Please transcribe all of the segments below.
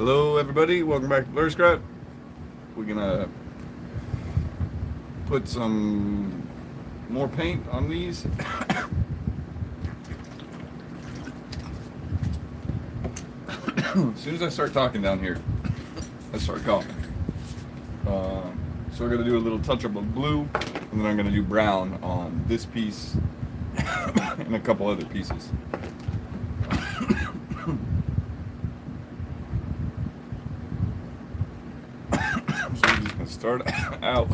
Hello everybody, welcome back to Blur Scrap. We're gonna put some more paint on these. As soon as I start talking down here, I start coughing. So we're gonna do a little touch-up of blue, and then I'm gonna do brown on this piece and a couple other pieces. So we're just gonna start out.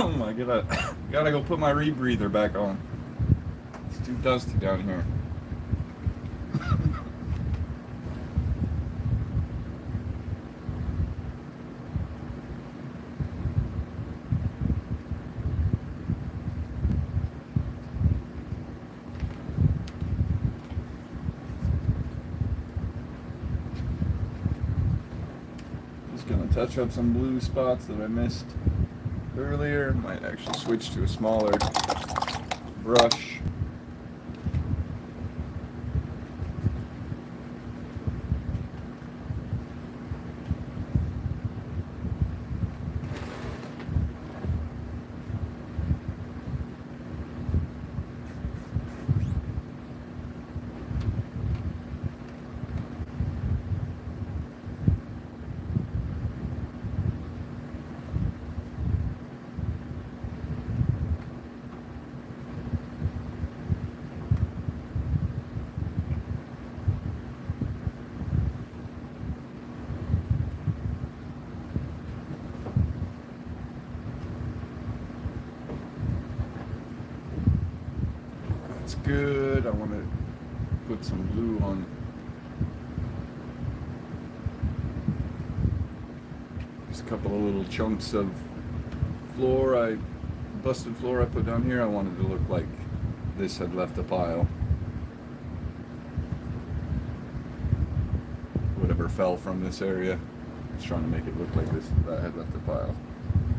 Oh my god, gotta go put my rebreather back on. It's too dusty down here. Just gonna touch up some blue spots that I missed earlier. Might actually switch to a smaller brush. That's good. I want to put some blue on just a couple of little chunks of busted floor I put down here. I wanted to look like this had left a pile. Whatever fell from this area, I was trying to make it look like that had left a pile.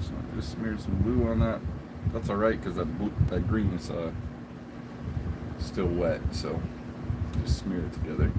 So I just smeared some blue on that. That's alright because that green is still wet, so just smear it together.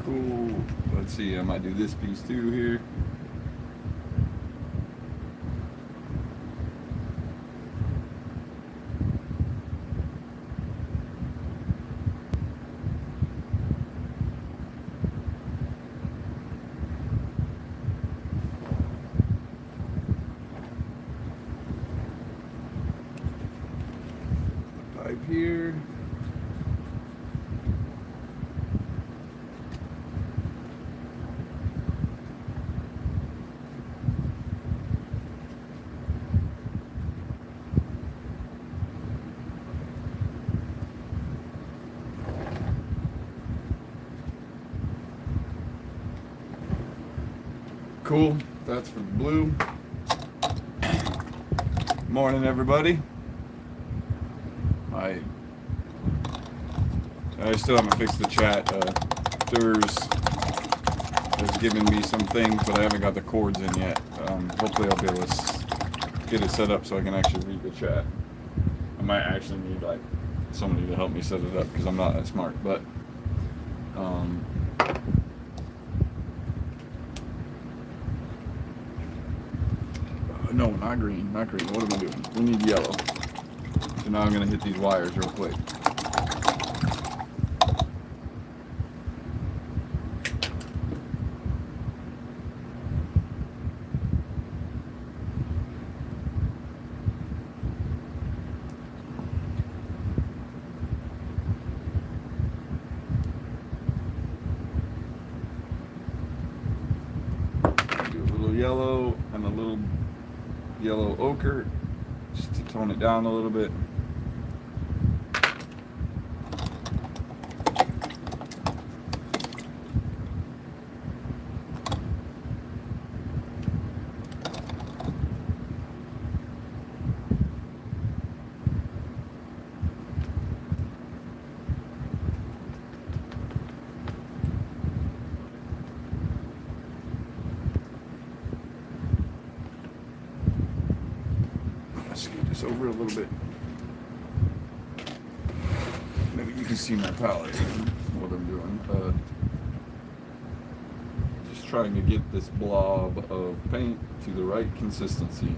Cool. Let's see, I might do this piece too here. Pipe here. Cool, that's for the blue. Morning everybody. I still haven't fixed the chat. Durs has given me some things, but I haven't got the cords in yet. Hopefully I'll be able to get it set up so I can actually read the chat. I might actually need like somebody to help me set it up because I'm not that smart, but no, not green, not green. What am I doing? We need yellow. So now I'm going to hit these wires real quick. Do a little yellow and a little yellow ochre just to tone it down a little bit. Scoot this over a little bit. Maybe you can see my palette and what I'm doing. Just trying to get this blob of paint to the right consistency.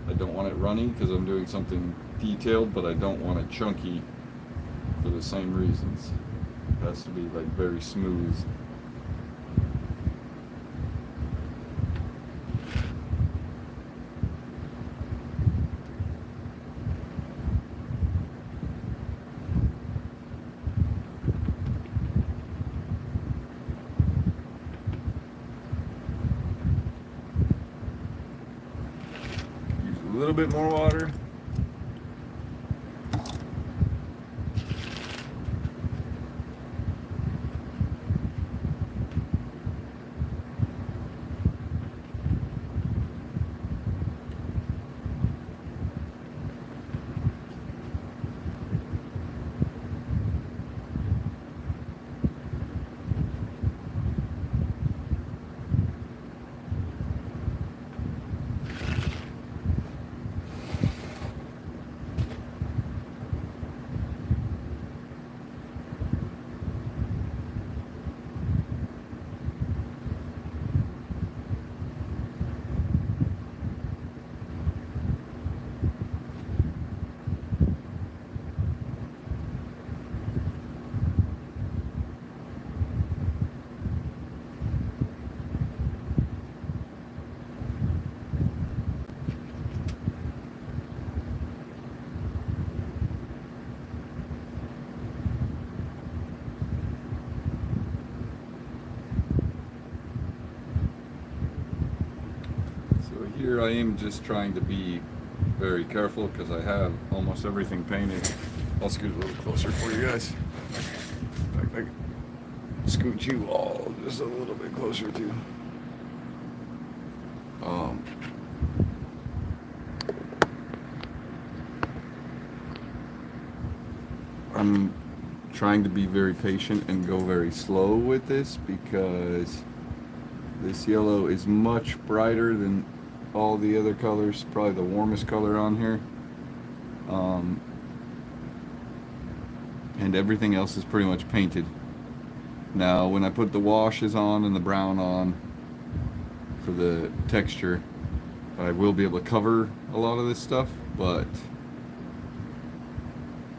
I don't want it runny because I'm doing something detailed, but I don't want it chunky for the same reasons. It has to be like very smooth. A little bit more water. Here I am just trying to be very careful because I have almost everything painted. I'll scoot a little closer for you guys. I scoot you all just a little bit closer too. I'm trying to be very patient and go very slow with this because this yellow is much brighter than all the other colors, probably the warmest color on here, and everything else is pretty much painted. Now when I put the washes on and the brown on for the texture, I will be able to cover a lot of this stuff, but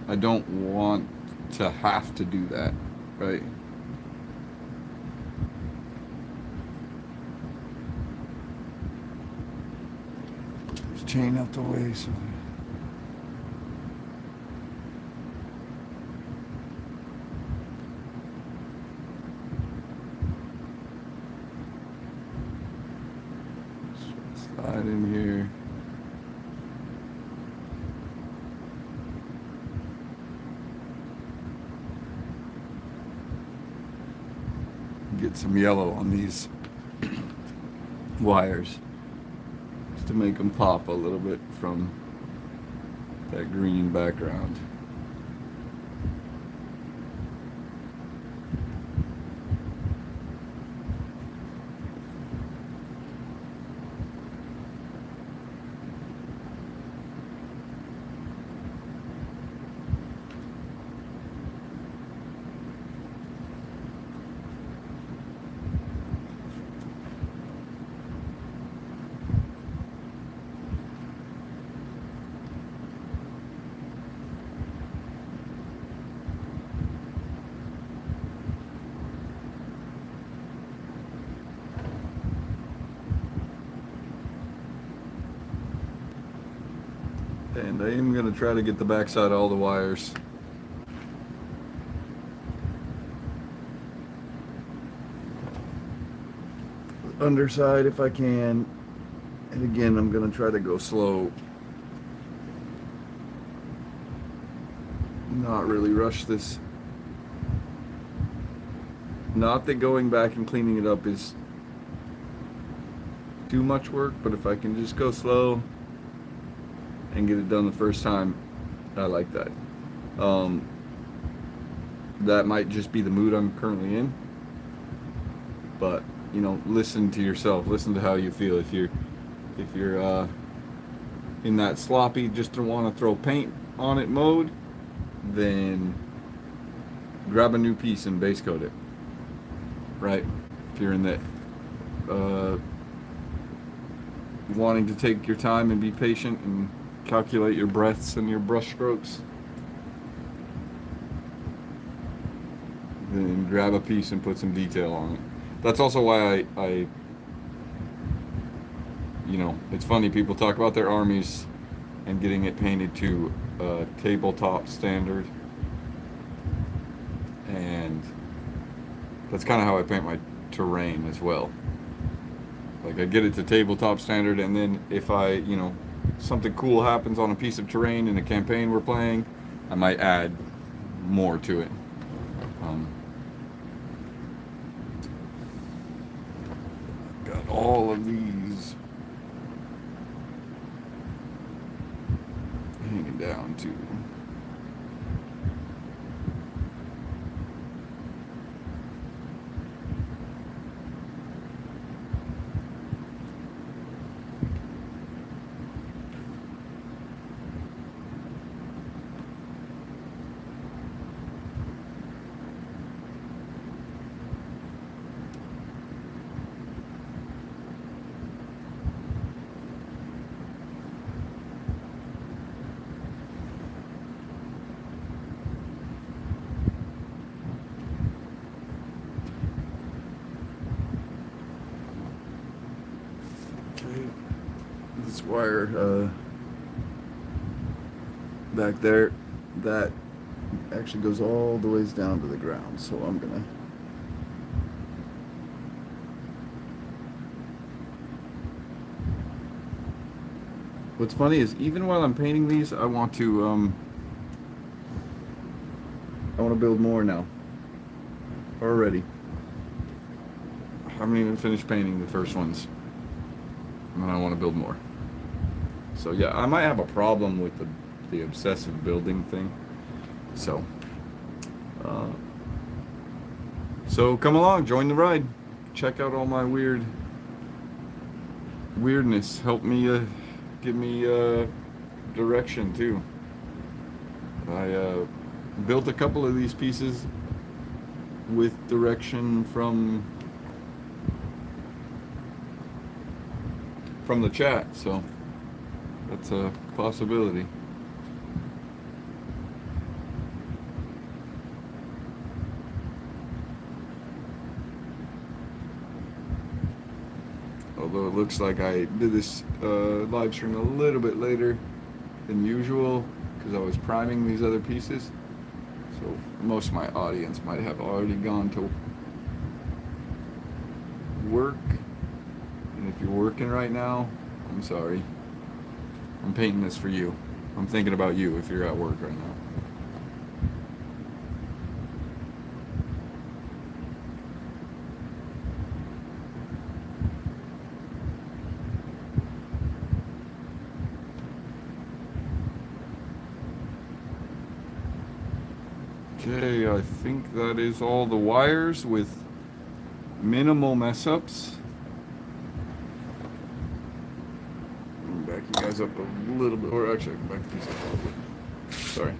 I don't want to have to do that, right? Chain out the way so slide in here. Get some yellow on these wires to make them pop a little bit from that green background. And I am going to try to get the backside of all the wires. Underside if I can. And again, I'm going to try to go slow. Not really rush this. Not that going back and cleaning it up is too much work, but if I can just go slow and get it done the first time, I like that. That might just be the mood I'm currently in, but you know, listen to yourself, listen to how you feel. If you're in that sloppy, just don't want to throw paint on it mode, then grab a new piece and base coat it, right? If you're in that wanting to take your time and be patient and calculate your breaths and your brush strokes, then grab a piece and put some detail on it. That's also why I you know, it's funny, people talk about their armies and getting it painted to a tabletop standard, and that's kind of how I paint my terrain as well. Like, I get it to tabletop standard, and then if I, you know, something cool happens on a piece of terrain in a campaign we're playing, I might add more to it. Got all of these hanging down too. This wire back there, that actually goes all the ways down to the ground, so I'm gonna what's funny is, even while I'm painting these, I want to build more now already. I haven't even finished painting the first ones, and I want to build more. So yeah, I might have a problem with the obsessive building thing. So come along, join the ride. Check out all my weirdness. Help me give me direction too. I built a couple of these pieces with direction from the chat, so that's a possibility. Although it looks like I did this live stream a little bit later than usual because I was priming these other pieces, so most of my audience might have already gone to work. And if you're working right now, I'm sorry. I'm painting this for you. I'm thinking about you if you're at work right now. Okay, I think that is all the wires with minimal mess ups. Back you guys up a little bit, or actually back the piece up a little bit. Sorry.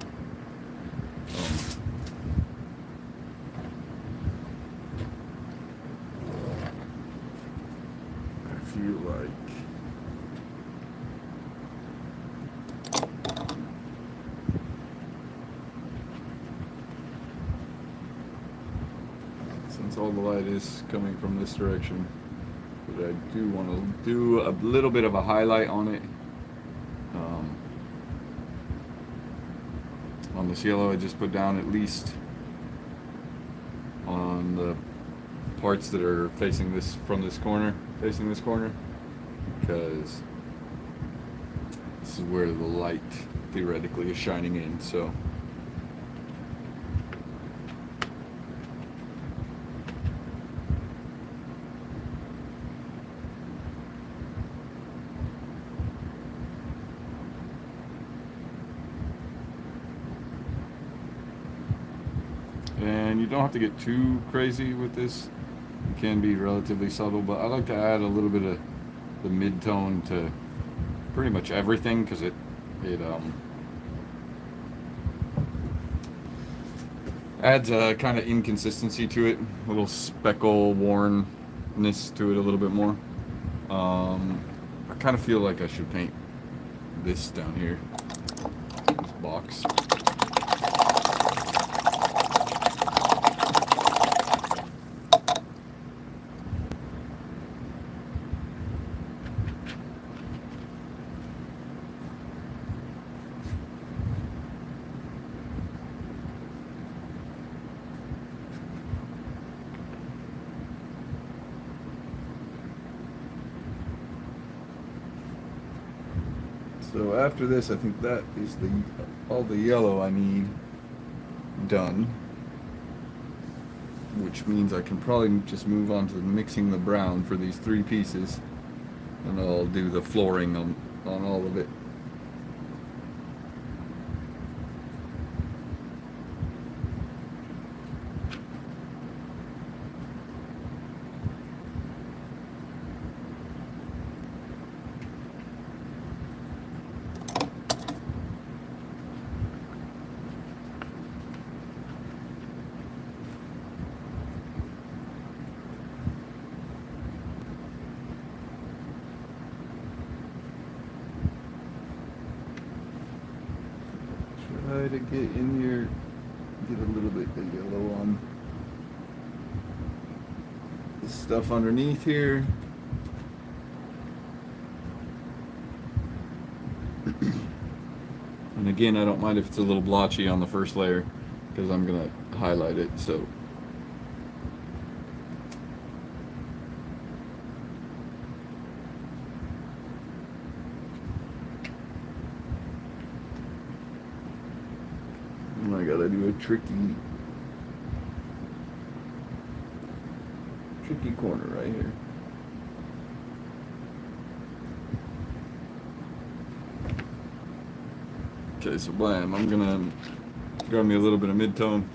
I feel like since all the light is coming from this direction, but I do want to do a little bit of a highlight on it. on this yellow I just put down, at least on the parts that are facing this facing this corner, because this is where the light theoretically is shining in. So and you don't have to get too crazy with this. It can be relatively subtle, but I like to add a little bit of the mid-tone to pretty much everything, because it adds a kind of inconsistency to it, a little speckle wornness to it a little bit more. I kind of feel like I should paint this down here, this box. So after this, I think that is all the yellow I need done, which means I can probably just move on to mixing the brown for these 3 pieces, and I'll do the flooring on all of it. Try to get in here, get a little bit of yellow on this stuff underneath here. And again, I don't mind if it's a little blotchy on the first layer, because I'm gonna highlight it. So I gotta do a tricky corner right here. Okay, so blam, I'm gonna grab me a little bit of mid-tone.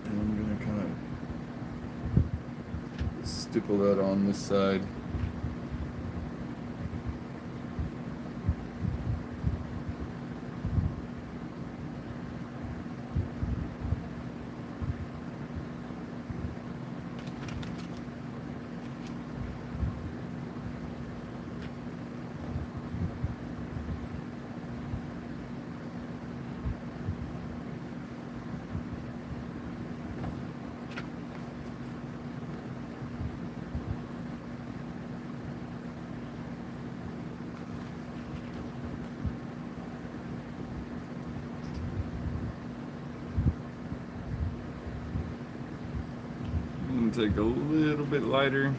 And I'm gonna kind of stipple that on this side. Take a little bit lighter.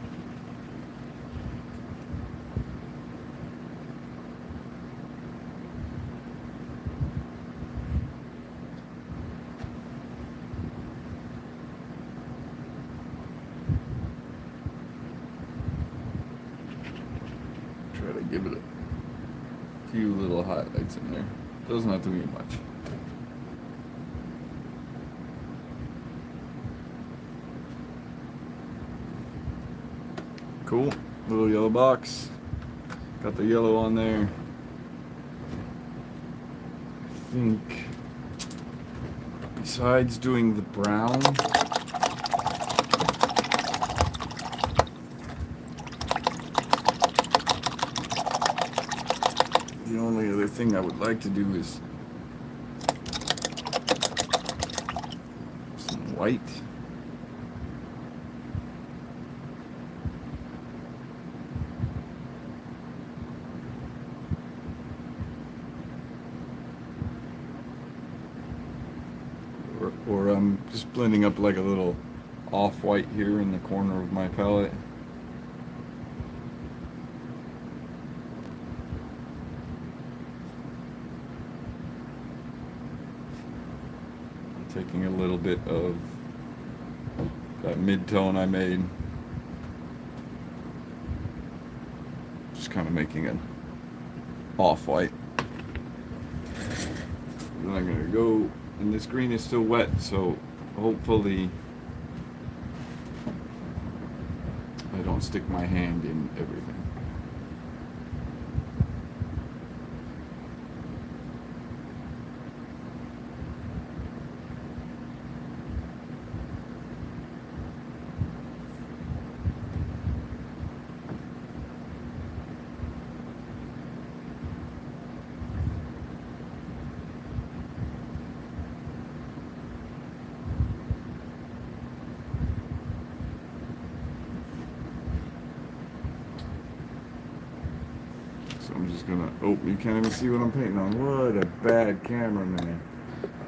Try to give it a few little highlights in there. Doesn't have to be much. Cool, little yellow box. Got the yellow on there. I think besides doing the brown, the only other thing I would like to do is some white. I'm just blending up like a little off-white here in the corner of my palette. Taking a little bit of that mid-tone I made, just kind of making it off-white. Then I'm gonna go, and this green is still wet, so hopefully I don't stick my hand in everything. So I'm just gonna, oh, you can't even see what I'm painting on. What a bad cameraman.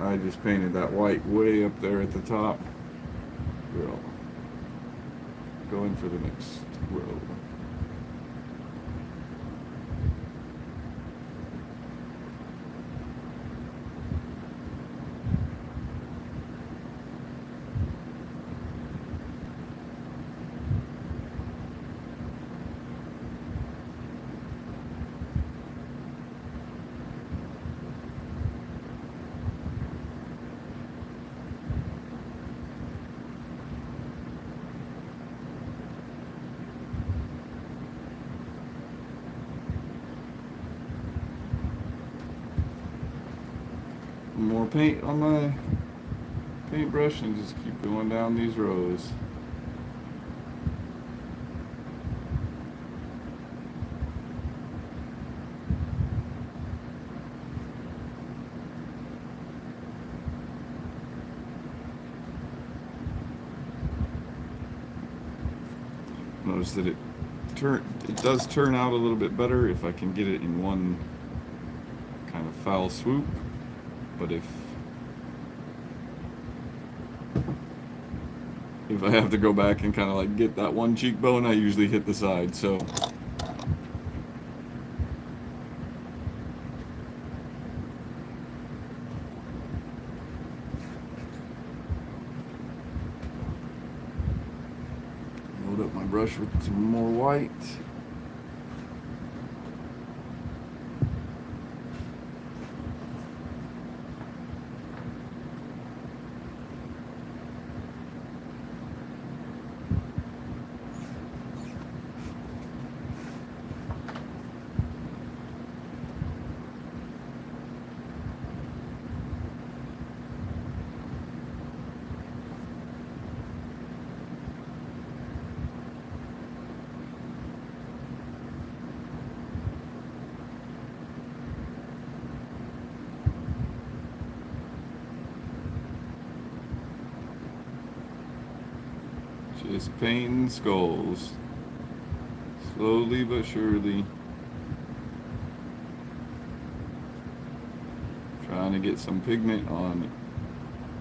I just painted that white way up there at the top. Girl. Going for the next row. More paint on my paintbrush and just keep going down these rows. Notice that it does turn out a little bit better if I can get it in one kind of foul swoop. But if I have to go back and kind of like get that one cheekbone, I usually hit the side. So load up my brush with some more white. Just painting skulls, slowly but surely, trying to get some pigment on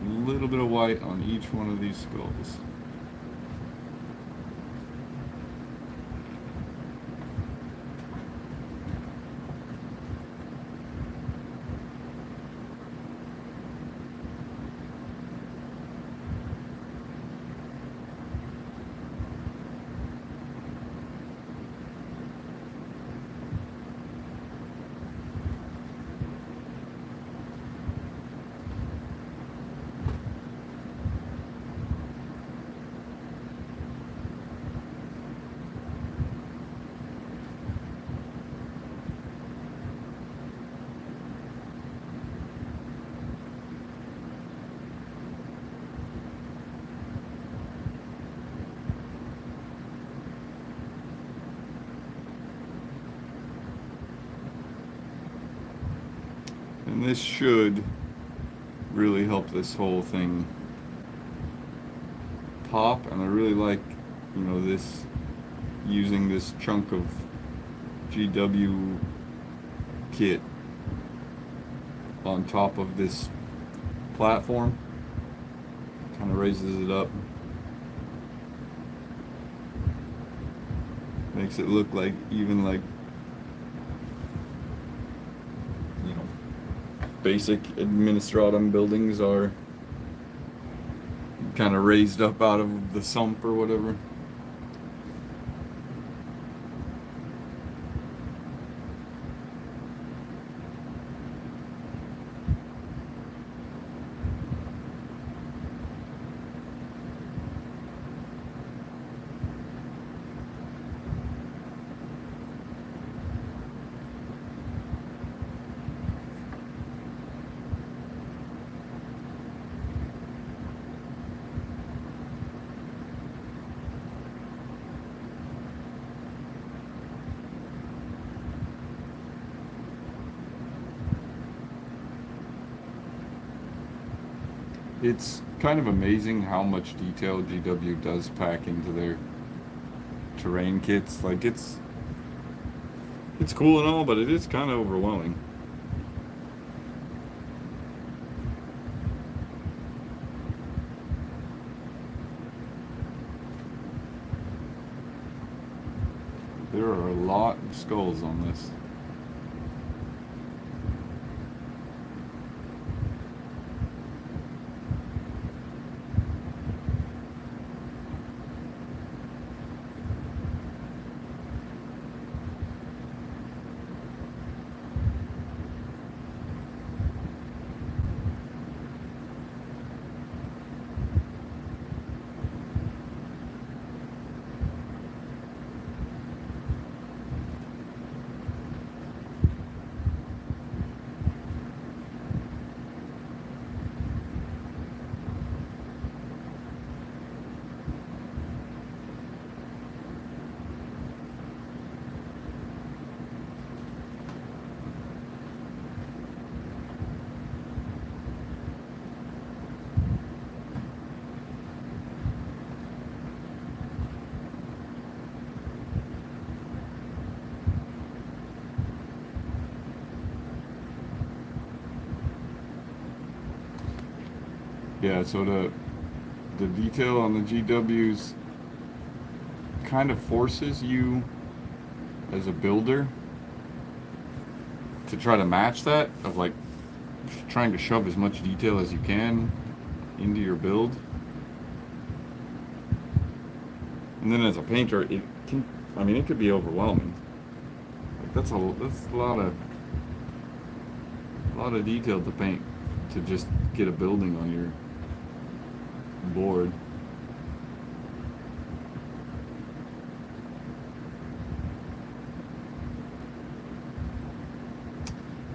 a little bit of white on each one of these skulls. And this should really help this whole thing pop. And I really like, you know, this, using this chunk of GW kit on top of this platform. Kind of raises it up. Makes it look like even like, you know, basic administratum buildings are kind of raised up out of the sump or whatever. It's kind of amazing how much detail GW does pack into their terrain kits. Like it's cool and all, but it is kind of overwhelming. There are a lot of skulls on this. Yeah, so the detail on the GWs kind of forces you as a builder to try to match that, of like trying to shove as much detail as you can into your build. And then as a painter, it can, I mean, it could be overwhelming. Like that's a lot of detail to paint to just get a building on your board.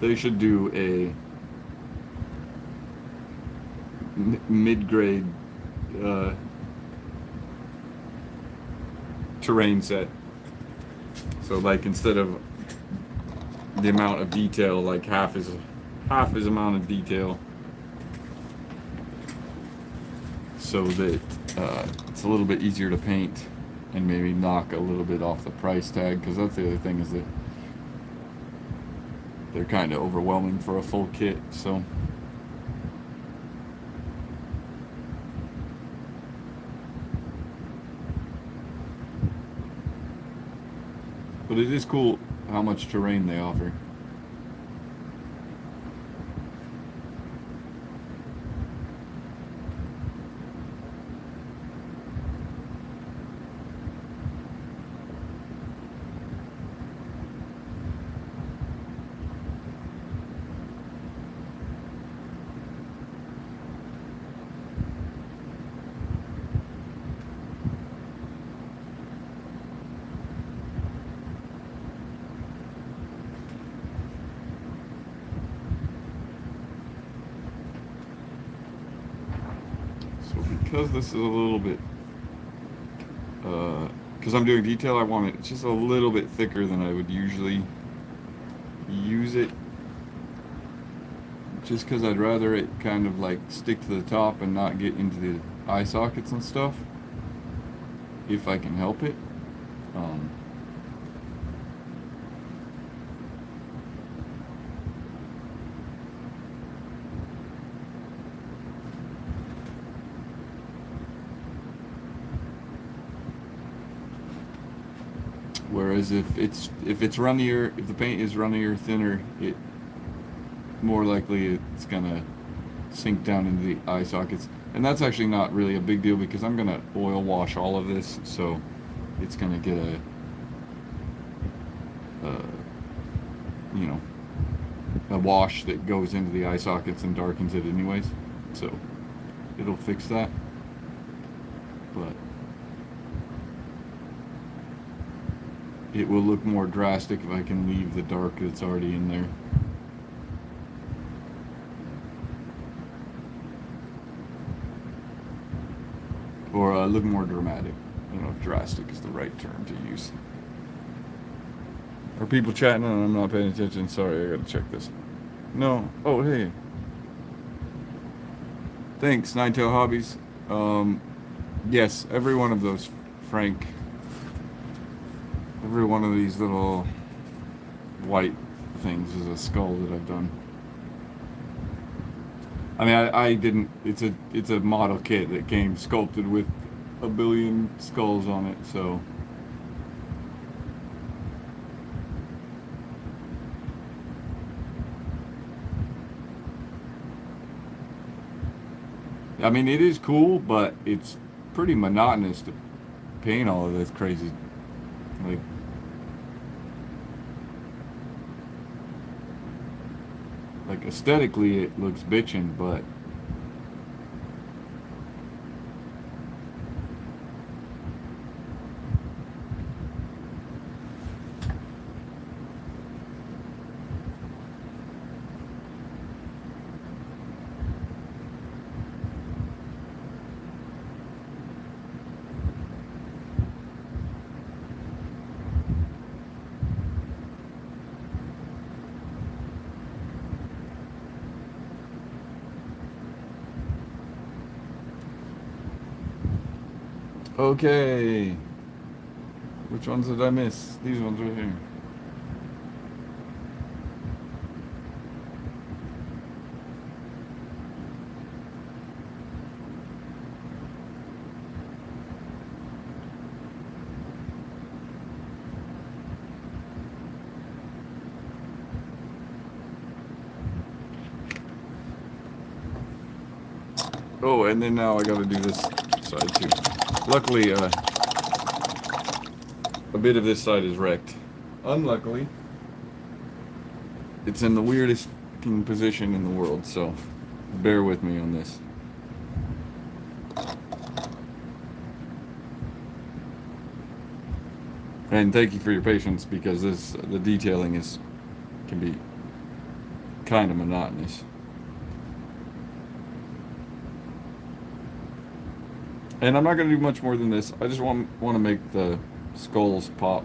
They should do a mid-grade terrain set. So like instead of the amount of detail, like half is amount of detail, so that it's a little bit easier to paint and maybe knock a little bit off the price tag, because that's the other thing, is that they're kind of overwhelming for a full kit. So but it is cool how much terrain they offer. Because this is a little bit, because I'm doing detail, I want it just a little bit thicker than I would usually use it. Just because I'd rather it kind of like stick to the top and not get into the eye sockets and stuff, if I can help it. Whereas if it's runnier, if the paint is runnier, thinner, it more likely it's gonna sink down into the eye sockets. And that's actually not really a big deal because I'm gonna oil wash all of this, so it's gonna get you know, a wash that goes into the eye sockets and darkens it anyways. So it'll fix that. But it will look more drastic if I can leave the dark that's already in there. Or look more dramatic. I don't know if drastic is the right term to use. Are people chatting and I'm not paying attention? Sorry, I gotta check this. No. Oh, hey. Thanks, Nine-Tail Hobbies. Yes, every one of those, Frank. Every one of these little white things is a skull that I've done. I mean, I didn't. It's a model kit that came sculpted with a billion skulls on it. So I mean, it is cool, but it's pretty monotonous to paint all of this crazy, like aesthetically it looks bitchin', but okay. Which ones did I miss? These ones right here. Oh, and then now I gotta do this side too. Luckily, a bit of this side is wrecked. Unluckily, it's in the weirdest fucking position in the world, so bear with me on this. And thank you for your patience because the detailing can be kind of monotonous. And I'm not going to do much more than this. I just want to make the skulls pop.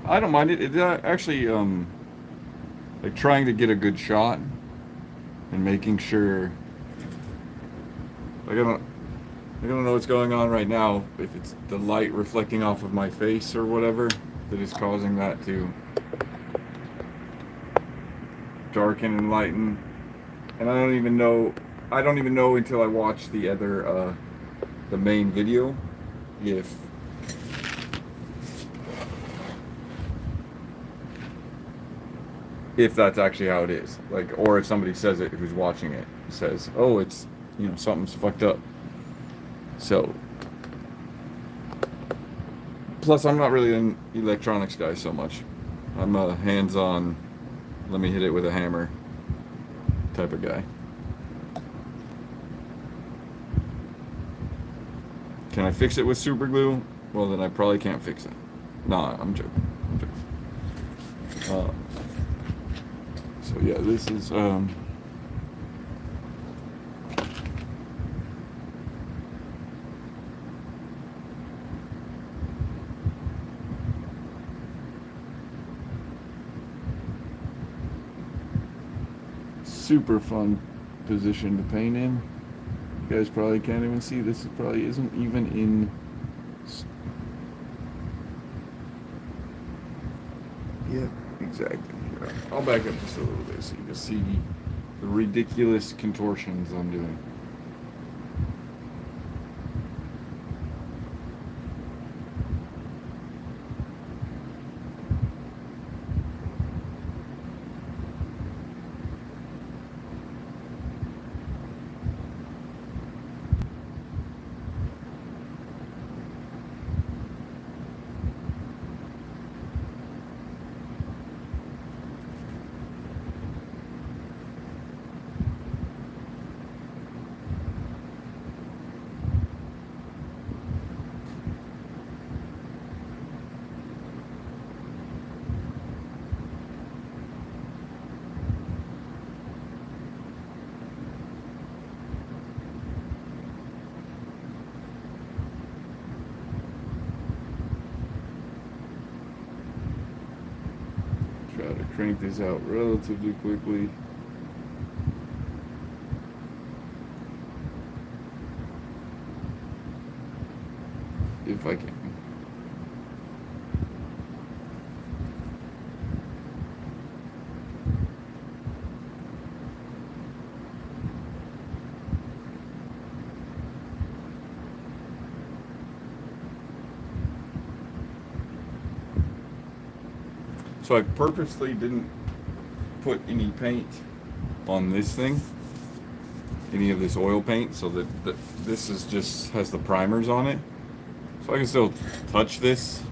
I don't mind it. It actually, like trying to get a good shot and making sure. Like I don't know what's going on right now. If it's the light reflecting off of my face or whatever that is causing that to darken and lighten. And I don't even know until I watch the other the main video if that's actually how it is. Like, or if somebody says it who's watching it says, "Oh, it's, something's fucked up." So plus, I'm not really an electronics guy so much. I'm a hands-on, let me hit it with a hammer type of guy. Can I fix it with super glue? Well, then I probably can't fix it. Nah, I'm joking. So yeah, this is super fun position to paint in. You guys probably can't even see this. It probably isn't even in. Yep, exactly. I'll back up just a little bit so you can see the ridiculous contortions I'm doing. Try to crank this out relatively quickly. If I can. So I purposely didn't put any paint on this thing, any of this oil paint, so that this is just has the primers on it. So I can still touch this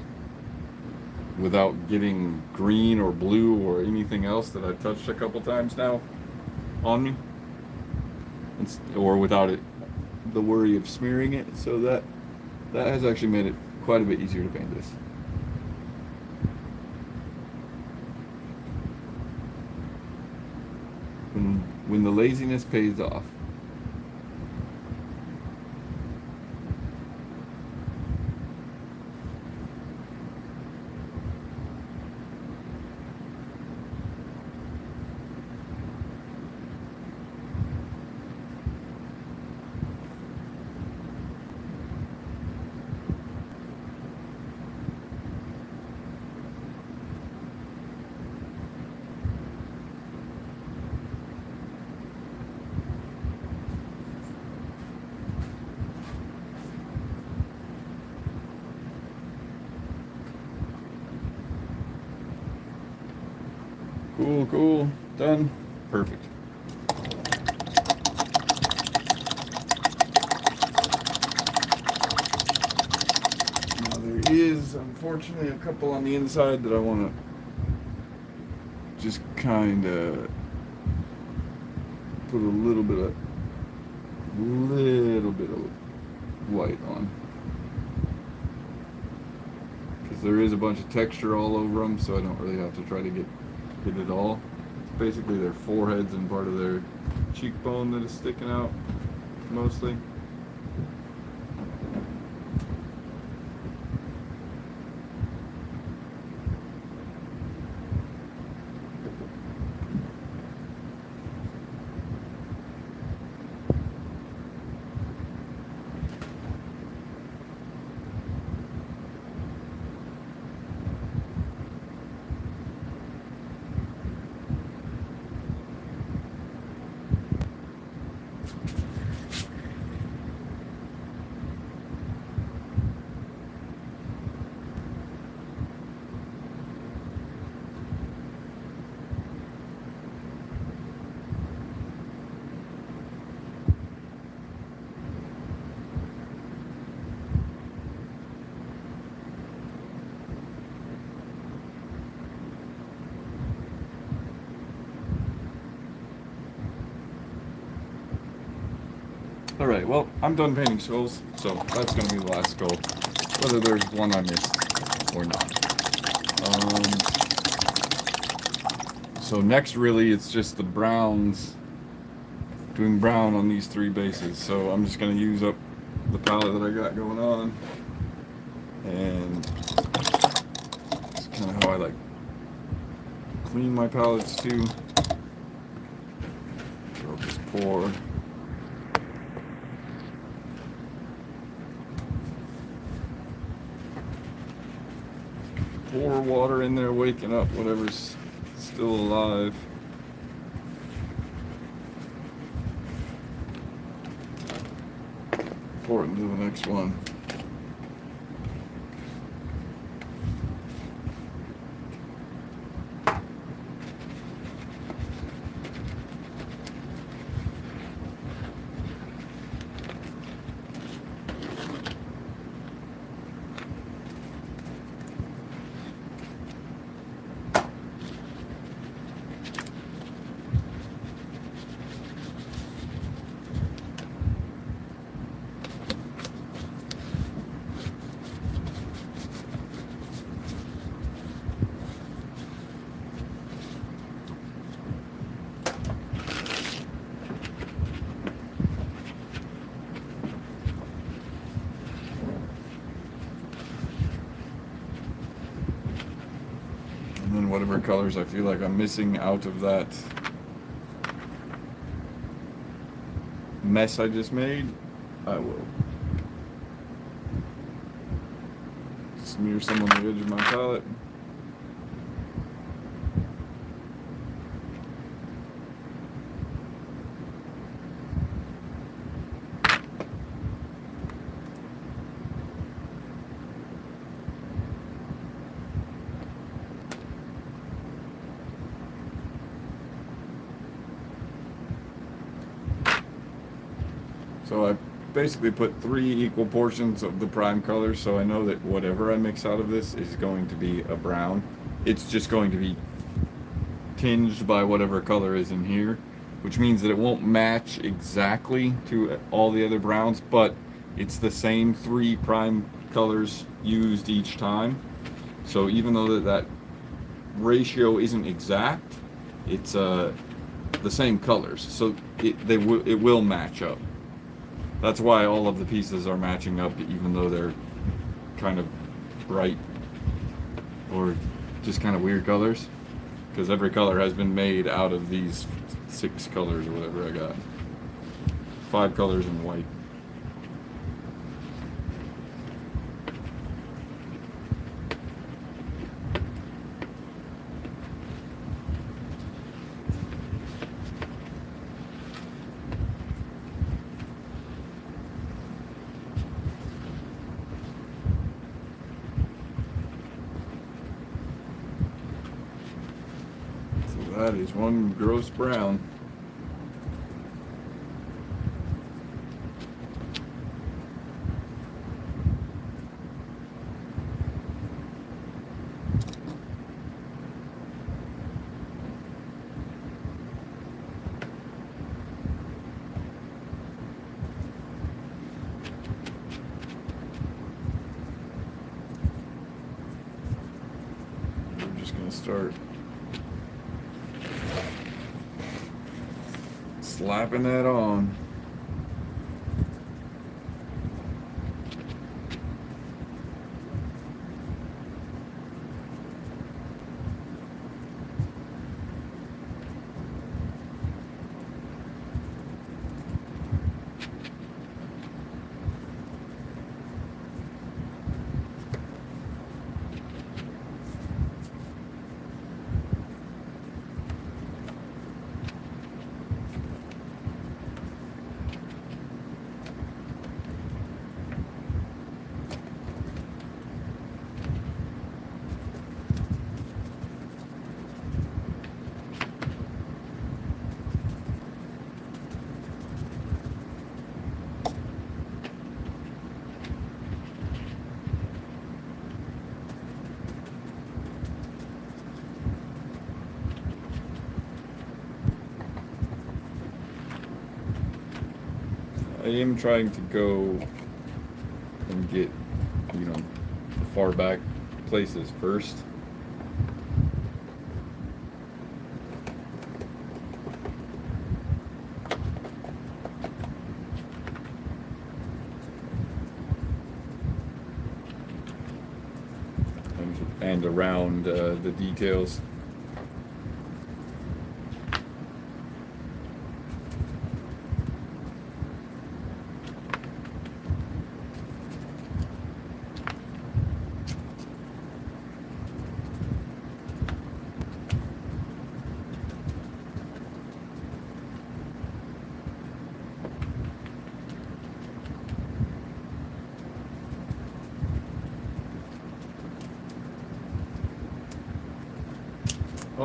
without getting green or blue or anything else that I've touched a couple times now on me, or without it the worry of smearing it. So that has actually made it quite a bit easier to paint this. When the laziness pays off. Cool. Done. Perfect. Now there is, unfortunately, a couple on the inside that I want to just kind of put a little bit of white on. Because there is a bunch of texture all over them, so I don't really have to try to get it all. It's basically their foreheads and part of their cheekbone that is sticking out mostly. Alright, well, I'm done painting skulls, so that's going to be the last skull, whether there's one I missed or not. So next, really, it's just the browns, doing brown on these three bases. So I'm just going to use up the palette that I got going on, and it's kind of how I like clean my palettes too. So I'll just pour water in there, waking up whatever's still alive. important to the next one. And then whatever colors I feel like I'm missing out of that mess I just made, I will smear some on the edge of my palette. So I basically put 3 equal portions of the prime color, so I know that whatever I mix out of this is going to be a brown. It's just going to be tinged by whatever color is in here, which means that it won't match exactly to all the other browns, but it's the same 3 prime colors used each time. So even though that ratio isn't exact, it's the same colors, so it will match up. That's why all of the pieces are matching up, even though they're kind of bright or just kind of weird colors, because every color has been made out of these 6 colors or whatever I got. 5 colors in white. That is one gross brown. We're just going to start slapping that on. I am trying to go and get, the far back places first. And around the details.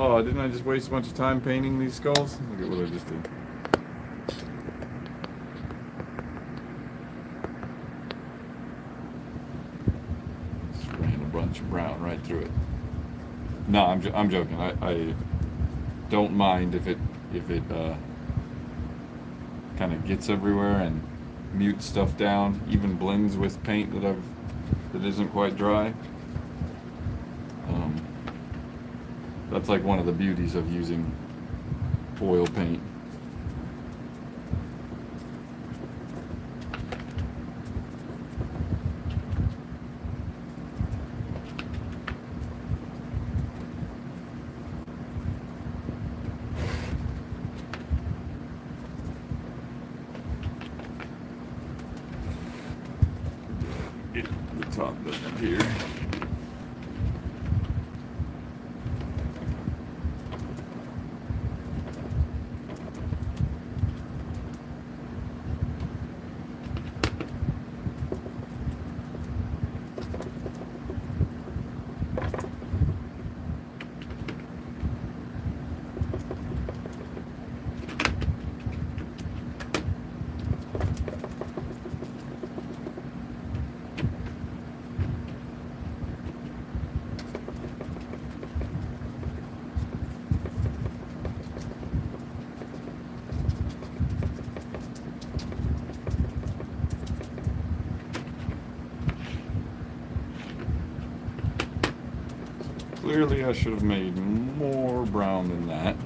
Oh, didn't I just waste a bunch of time painting these skulls? Look at what I just did. Just ran a bunch of brown right through it. No, I'm joking. I don't mind if it kind of gets everywhere and mutes stuff down, even blends with paint that isn't quite dry. That's like one of the beauties of using oil paint. Get the top button here. Clearly I should have made more brown than that.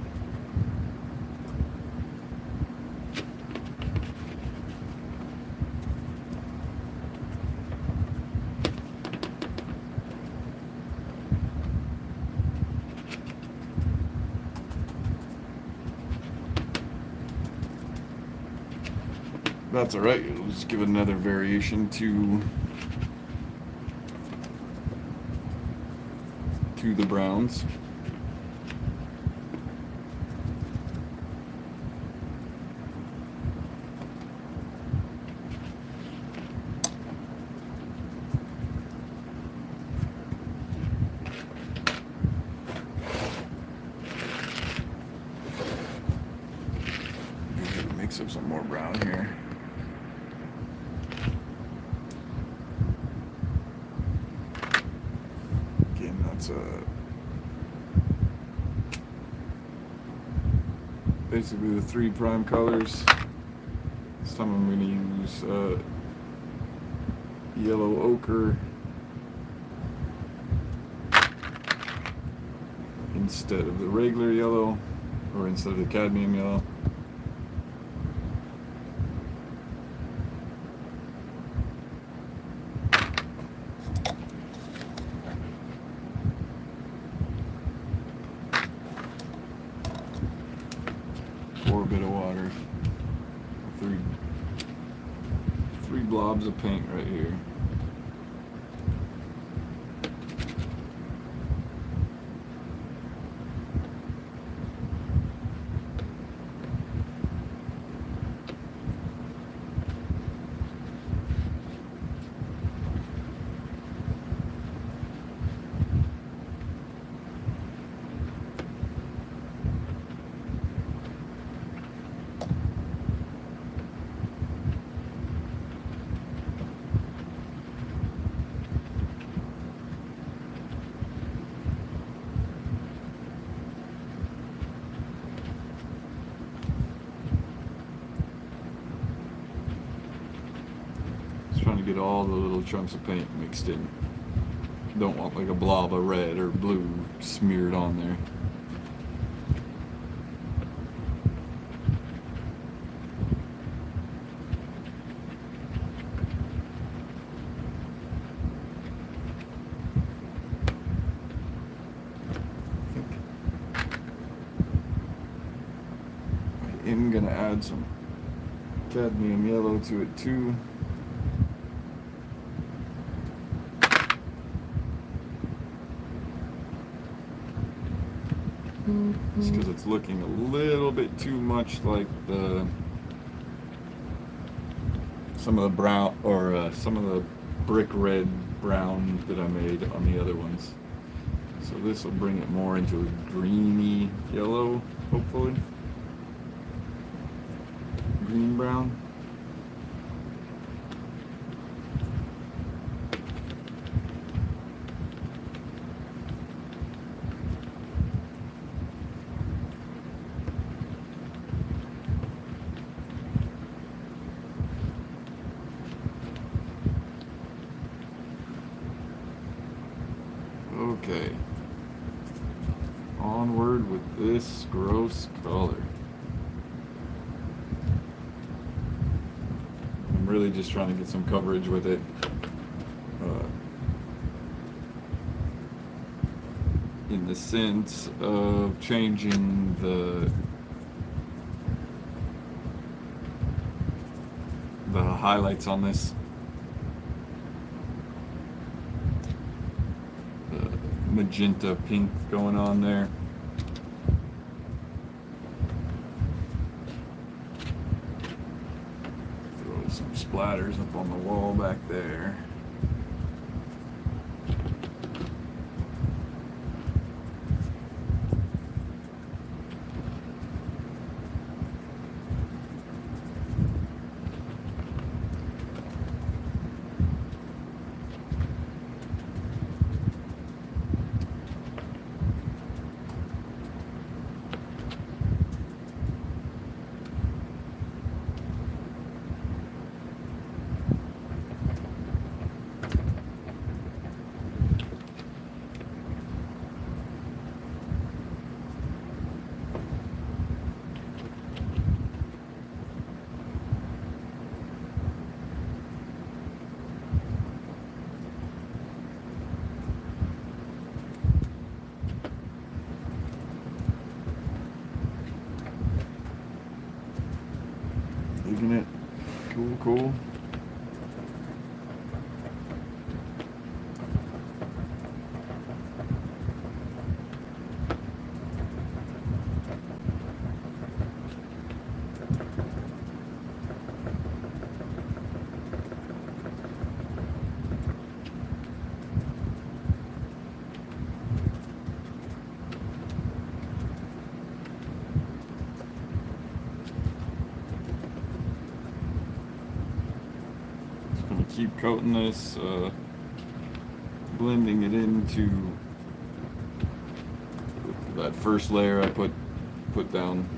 That's alright, we'll just give it another variation to the browns. Mix up some more brown here. Again, that's basically the 3 prime colors. This time I'm going to use yellow ochre instead of the regular yellow, or instead of the cadmium yellow. Pour a bit of water. Three blobs of paint right here. Trying to get all the little chunks of paint mixed in. Don't want like a blob of red or blue smeared on there. I am gonna add some cadmium yellow to it too. Just because it's looking a little bit too much like some of the brown, or some of the brick red brown that I made on the other ones. So this will bring it more into a greeny yellow, hopefully. Green brown. Okay. Onward with this gross color. I'm really just trying to get some coverage with it. In the sense of changing the highlights on this. Magenta pink going on there. Throw some splatters up on the wall back there. Digging it. Cool, cool. Keep coating this, blending it into that first layer I put down.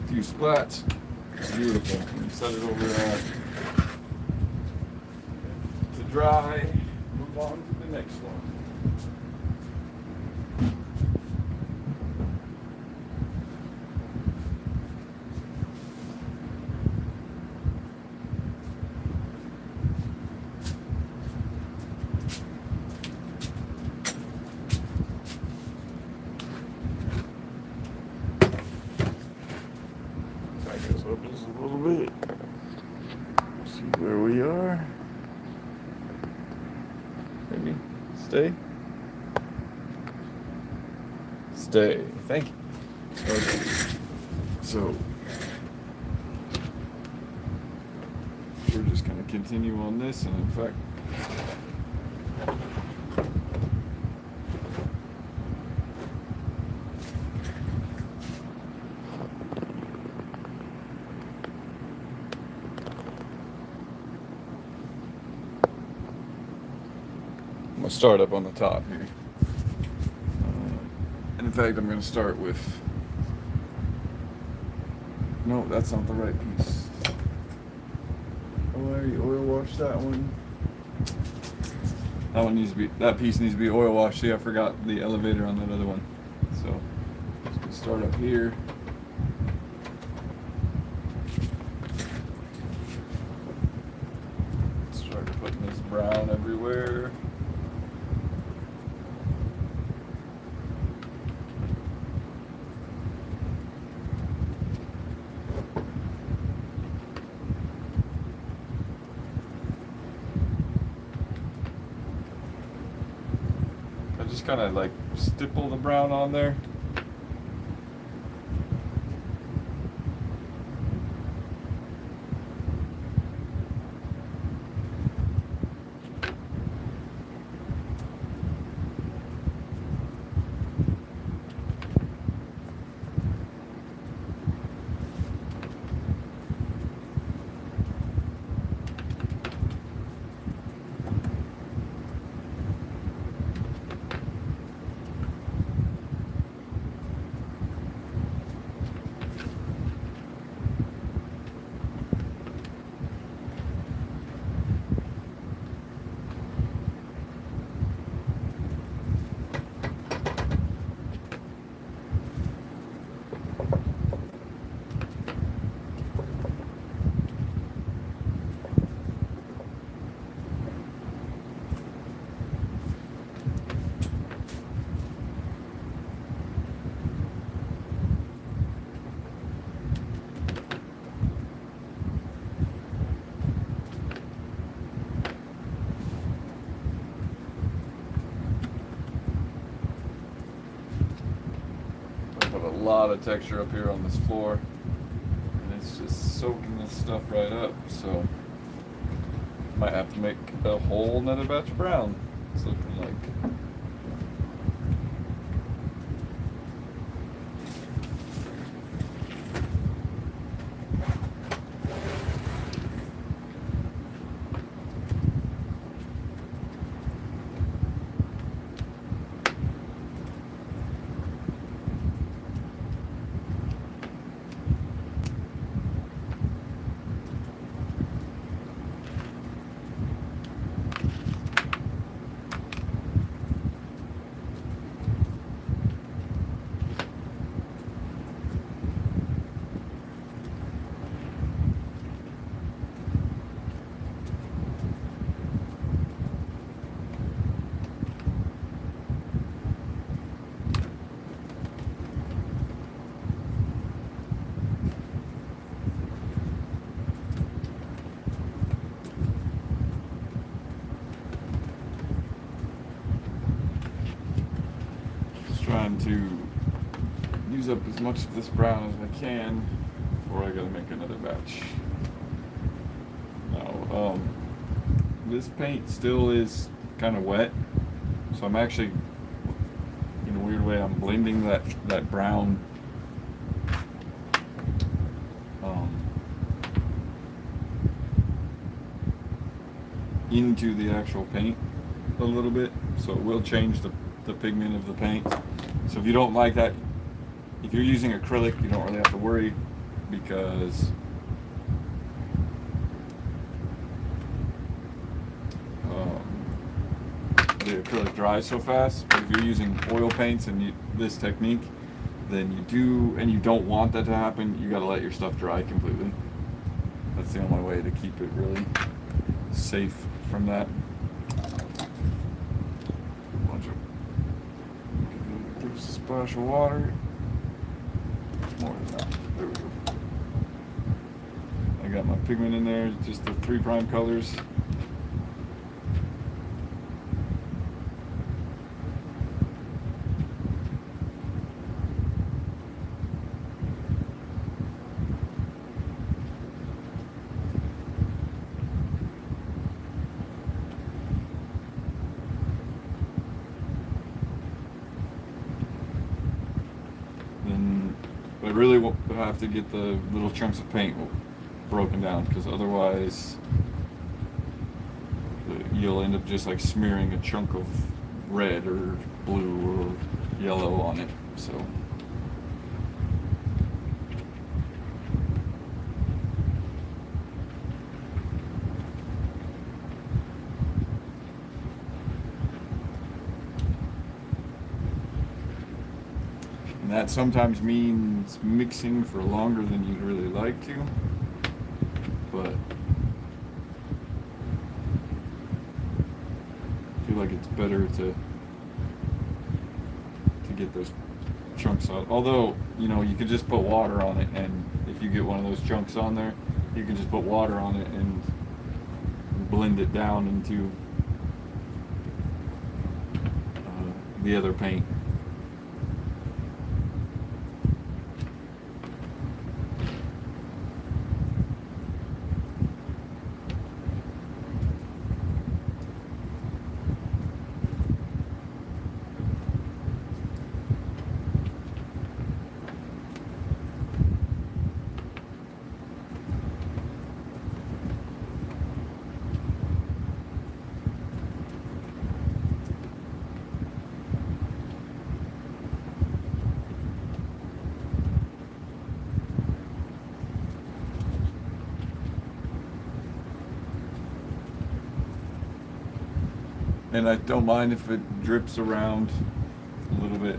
Few splats. It's beautiful. You set it over there to dry. Move on to the next one. Up just a little bit. See where we are. Maybe stay. Stay. Thank you. Okay. So we're just gonna continue on this, and in fact, gonna start up on the top here. And in fact, I'm gonna start with. No, that's not the right piece. Oh, I already oil washed that one. That one needs to be. That piece needs to be oil washed. See, I forgot the elevator on that other one. So, just gonna start up here. Start putting this brown everywhere. Just kind of like stipple the brown on there. Put a lot of texture up here on this floor, and it's just soaking this stuff right up. So might have to make a whole nother batch of brown. It's looking like. Trying to use up as much of this brown as I can before I gotta make another batch. Now, this paint still is kind of wet, so I'm actually, in a weird way, I'm blending that brown into the actual paint a little bit, so it will change the pigment of the paint. So if you don't like that, if you're using acrylic, you don't really have to worry, because the acrylic dries so fast. But if you're using oil paints and this technique, then you don't want that to happen, you got to let your stuff dry completely. That's the only way to keep it really safe from that. There's a splash of water. More than that. There we go. I got my pigment in there, just the 3' colors. But really we'll have to get the little chunks of paint broken down, because otherwise you'll end up just like smearing a chunk of red or blue or yellow on it. So and that sometimes means mixing for longer than you'd really like to, but I feel like it's better to get those chunks out. Although, you know, you could just put water on it, and if you get one of those chunks on there, you can just put water on it and blend it down into the other paint. And I don't mind if it drips around a little bit.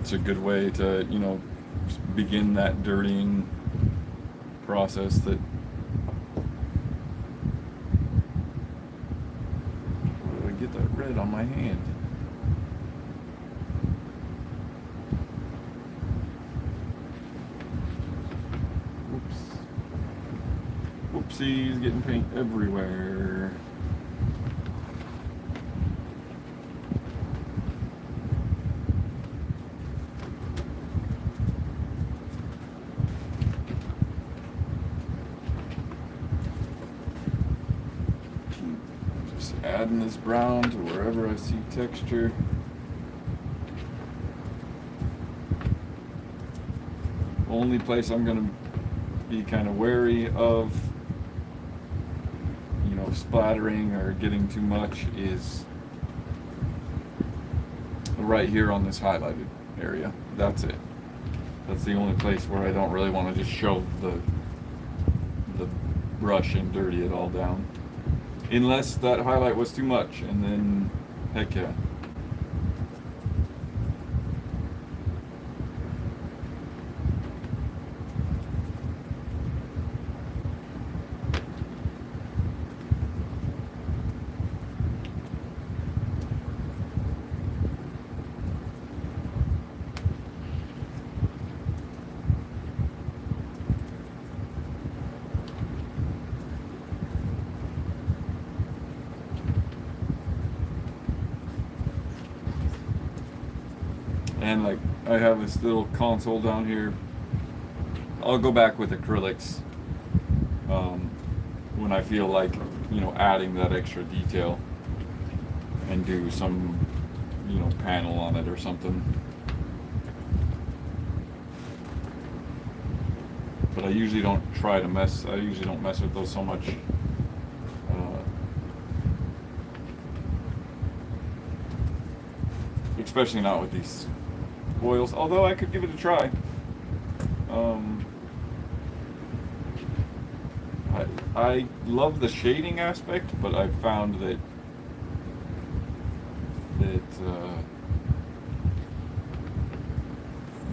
It's a good way to, you know, begin that dirtying process that where did I get that red on my hand? Oopsies, getting paint everywhere. Just adding this brown to wherever I see texture. Only place I'm gonna be kind of wary of, you know, splattering or getting too much is right here on this highlighted area. That's it. That's the only place where I don't really want to just shove the brush and dirty it all down. Unless that highlight was too much, and then heck yeah. And like I have this little console down here. I'll go back with acrylics when I feel like, you know, adding that extra detail and do some, you know, panel on it or something. But I usually don't try to mess. I usually don't mess with those so much. Especially not with these oils, although I could give it a try. I love the shading aspect, but I've found that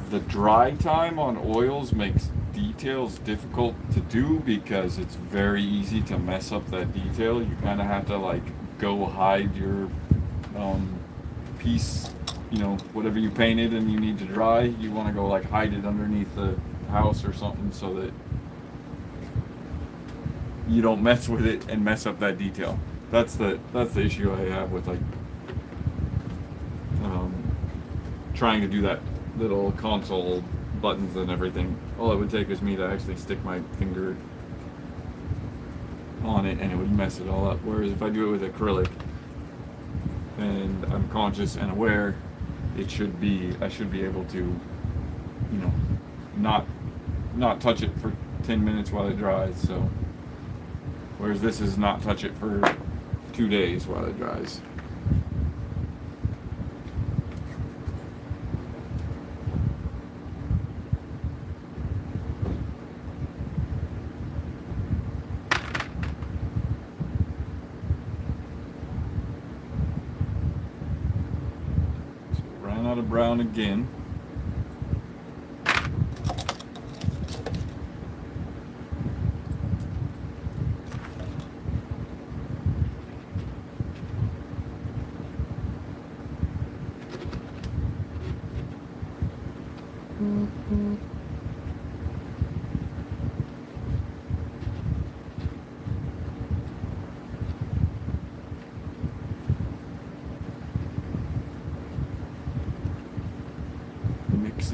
the dry time on oils makes details difficult to do because it's very easy to mess up that detail. You kind of have to like go hide your piece, you know, whatever you painted and you need to dry, you want to go like hide it underneath the house or something so that you don't mess with it and mess up that detail. That's the issue I have with like trying to do that little console buttons and everything. All it would take is me to actually stick my finger on it and it would mess it all up. Whereas if I do it with acrylic and I'm conscious and aware, I should be able to, you know, not touch it for 10 minutes while it dries. So whereas this is not touch it for 2 days while it dries. So ran out of brown again.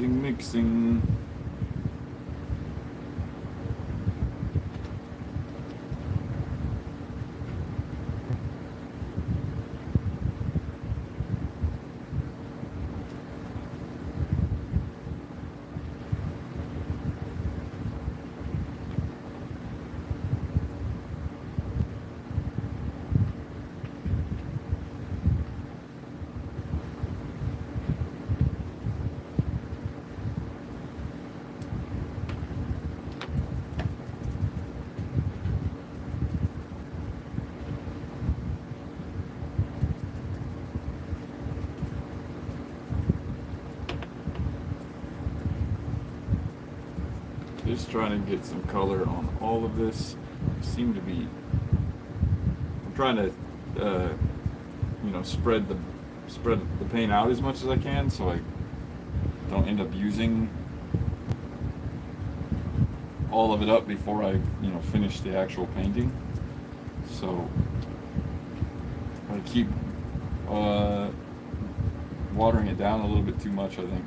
Mixing. Just trying to get some color on all of this. I'm trying to, spread the paint out as much as I can, so I don't end up using all of it up before I, finish the actual painting. So I keep watering it down a little bit too much, I think.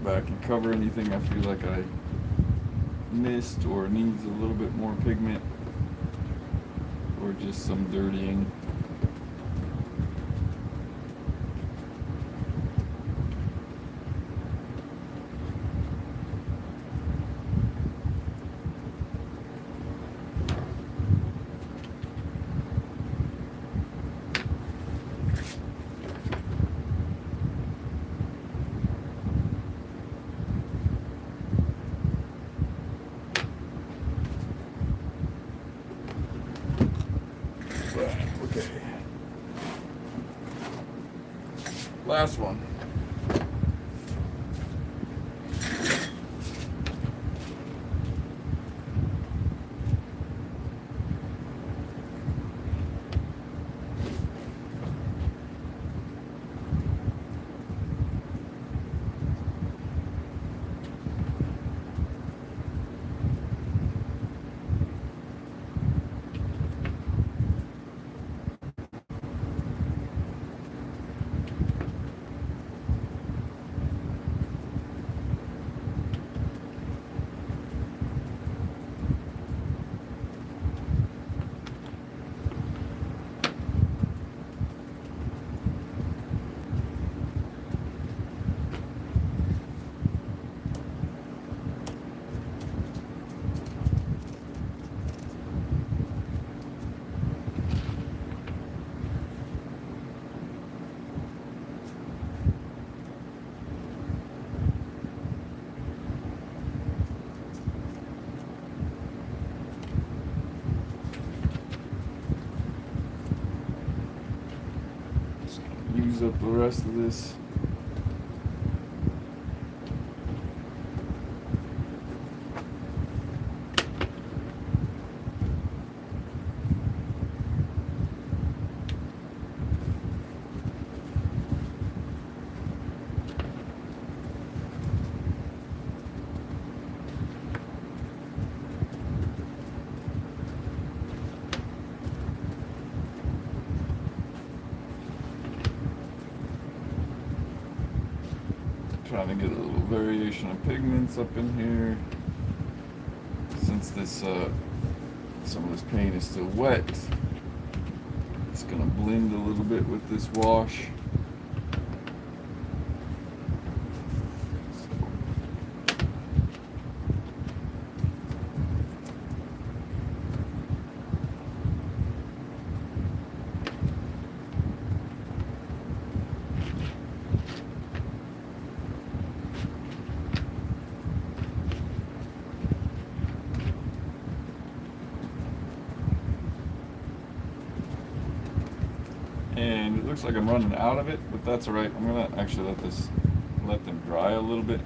Back and cover anything I feel like I missed or needs a little bit more pigment or just some dirtying. Okay. Last one. Use up the rest of this. Trying to get a little variation of pigments up in here. Since this, some of this paint is still wet, it's gonna blend a little bit with this wash. And it looks like I'm running out of it, but that's all right. I'm gonna actually let them dry a little bit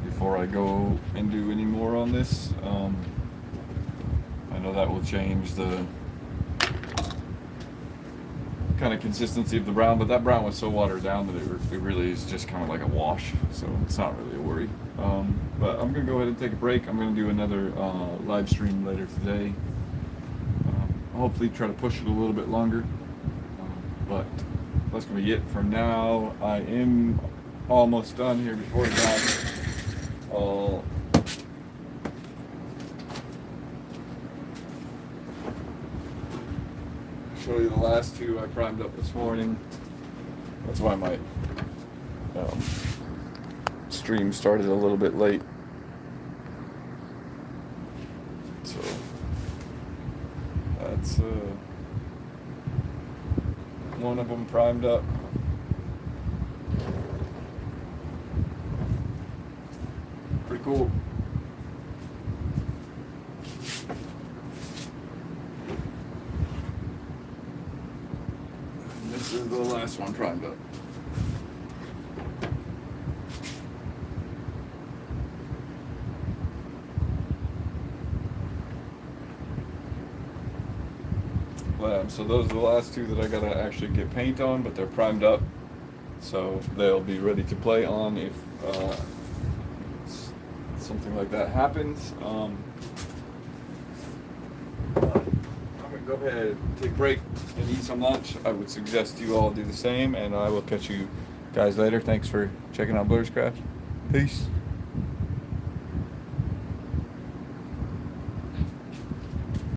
before I go and do any more on this. I know that will change the kind of consistency of the brown, but that brown was so watered down that it really is just kind of like a wash, so it's not really a worry. But I'm gonna go ahead and take a break. I'm gonna do another live stream later today. Hopefully try to push it a little bit longer, but that's gonna be it for now. I am almost done here. Before that, I'll show you the last two I primed up this morning. That's why my stream started a little bit late. So that's one of them primed up. Pretty cool. And this is the last one primed up. So those are the last two that I gotta actually get paint on, but they're primed up, so they'll be ready to play on if something like that happens. I'm gonna go ahead and take a break and eat some lunch. I would suggest you all do the same, and I will catch you guys later. Thanks for checking out Builderscraft. Peace.